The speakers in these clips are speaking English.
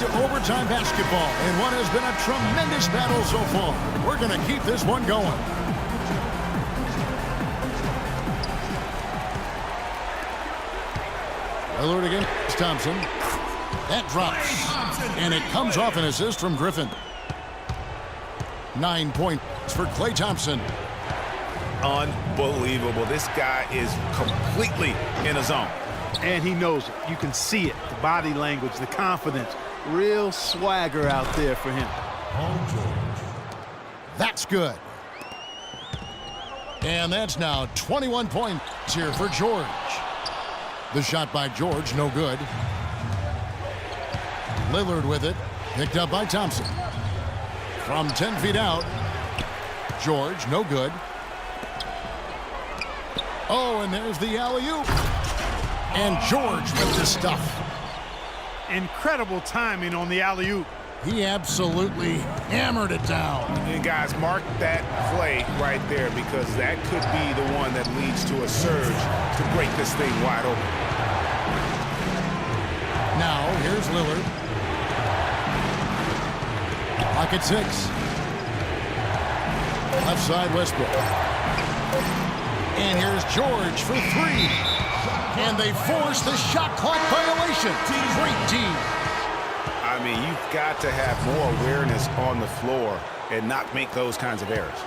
to overtime basketball in what has been a tremendous battle so far. We're going to keep this one going. Lillard against Thompson. That drops. And it comes off an assist from Griffin. 9 points for Klay Thompson. Unbelievable. This guy is completely in a zone. And he knows it. You can see it. The body language, the confidence. Real swagger out there for him. That's good. And that's now 21 points here for George. The shot by George, no good. Lillard with it. Picked up by Thompson. From 10 feet out. George, no good. Oh, and there's the alley-oop. And George with the stuff. Incredible timing on the alley-oop. He absolutely hammered it down. And guys, mark that play right there, because that could be the one that leads to a surge to break this thing wide open. Now, here's Lillard. Pocket 6. Left side, Westbrook. And here's George for 3. And they force the shot clock violation. Great team. I mean, you've got to have more awareness on the floor and not make those kinds of errors.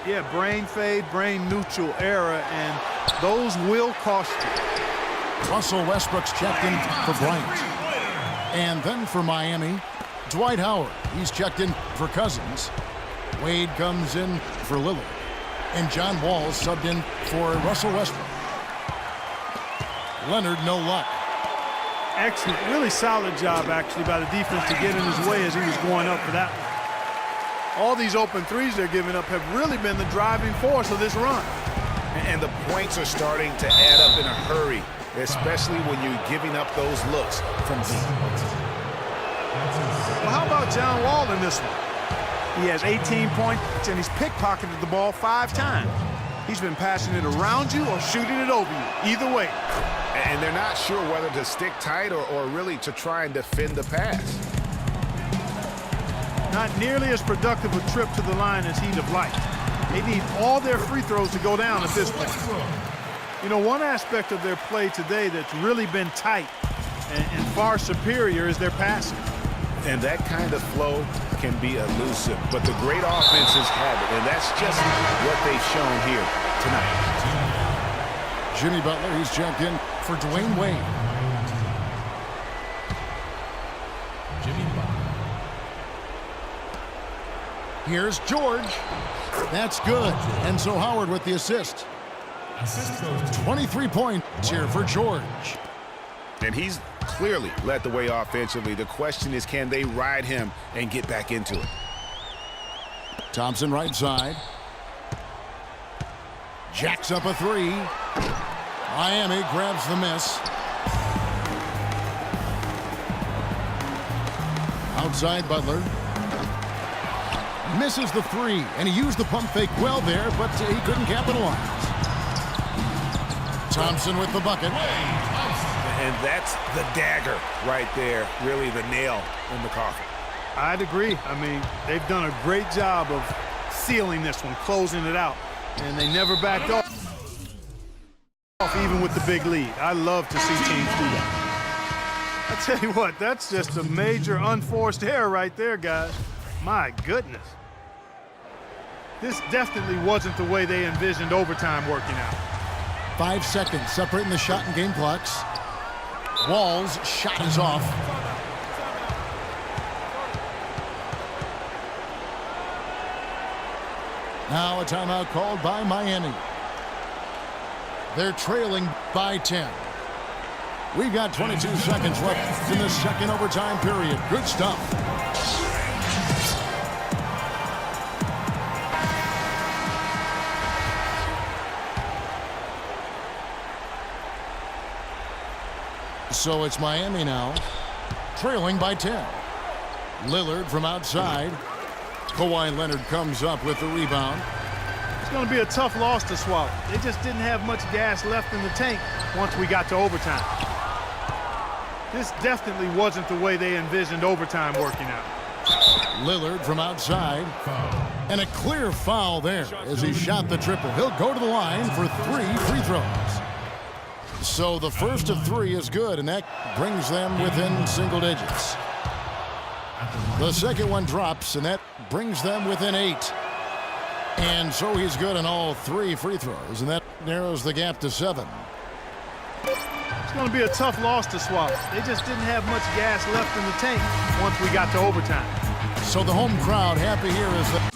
Yeah, brain fade, brain neutral error, and those will cost you. Russell Westbrook's checked in for Bryant. And then for Miami, Dwight Howard. He's checked in for Cousins. Wade comes in for Lillard. And John Wall subbed in for Russell Westbrook. Leonard, no luck. Excellent, really solid job, actually, by the defense to get in his way as he was going up for that one. All these open threes they're giving up have really been the driving force of this run. And the points are starting to add up in a hurry, especially when you're giving up those looks from deep. Well, how about John Wall in this one? He has 18 points, and he's pickpocketed the ball 5 times. He's been passing it around you or shooting it over you. Either way. And they're not sure whether to stick tight or really to try and defend the pass. Not nearly as productive a trip to the line as he'd have liked. They need all their free throws to go down at this point. You know, one aspect of their play today that's really been tight and far superior is their passing. And that kind of flow can be elusive, but the great offenses have it, and that's just what they've shown here tonight. Jimmy Butler, he's checked in for Dwayne Wade. Here's George. That's good. And so Howard with the assist. 23 points here for George. And he's clearly led the way offensively. The question is, can they ride him and get back into it? Thompson right side. Jacks up a 3. Miami grabs the miss. Outside Butler. Misses the 3, and he used the pump fake well there, but he couldn't capitalize. Thompson with the bucket. And that's the dagger right there, really the nail in the coffin. I'd agree. I mean, they've done a great job of sealing this one, closing it out, and they never backed off even with the big lead. I love to see teams do that. I tell you what, that's just a major unforced error right there, guys. My goodness. This definitely wasn't the way they envisioned overtime working out. 5 seconds separating the shot and game clocks. Wall's shot is off. Now a timeout called by Miami. They're trailing by 10. We've got 22 seconds left in the second overtime period. Good stuff. So it's Miami now, trailing by 10. Lillard from outside. Kawhi Leonard comes up with the rebound. It's going to be a tough loss to swallow. They just didn't have much gas left in the tank once we got to overtime. This definitely wasn't the way they envisioned overtime working out. Lillard from outside. And a clear foul there as he shot the triple. He'll go to the line for 3 free throws. So the first of 3 is good, and that brings them within single digits. The second one drops, and that brings them within 8. And so he's good on all 3 free throws, and that narrows the gap to 7. It's going to be a tough loss to swallow. They just didn't have much gas left in the tank once we got to overtime. So the home crowd happy here as